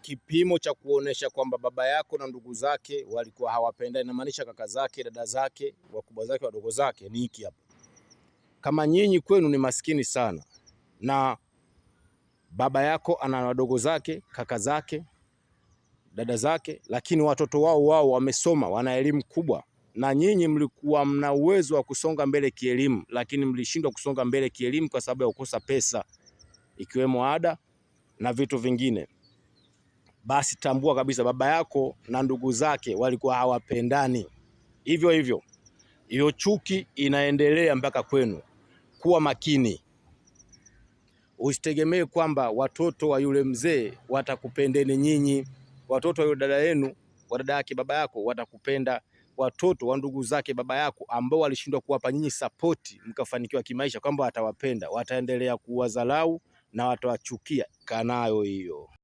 Kipimo cha kuonesha kwamba baba yako na ndugu zake walikuwa hawapendani, inamaanisha kaka zake, dada zake, wakubwa zake, wadogo zake, ni hiki hapa. Kama nyinyi kwenu ni maskini sana na baba yako ana wadogo zake, kaka zake, dada zake, lakini watoto wao wamesoma, wana elimu kubwa, na nyinyi mlikuwa mna uwezo wa kusonga mbele kielimu, lakini mlishindwa kusonga mbele kielimu kwa sababu ya kukosa pesa, ikiwemo ada na vitu vingine, basi tambua kabisa baba yako na ndugu zake walikuwa hawapendani. Hivyo hivyo hiyo chuki inaendelea mpaka kwenu. Kuwa makini, usitegemee kwamba watoto wa yule mzee watakupendeni nyinyi. Watoto wa yule dada yenu, wa dada yake baba yako, watakupenda. Watoto wa ndugu zake baba yako ambao walishindwa kuwapa nyinyi sapoti mkafanikiwa kimaisha, kwamba watawapenda, wataendelea kuwadharau na watawachukia. Kanayo hiyo.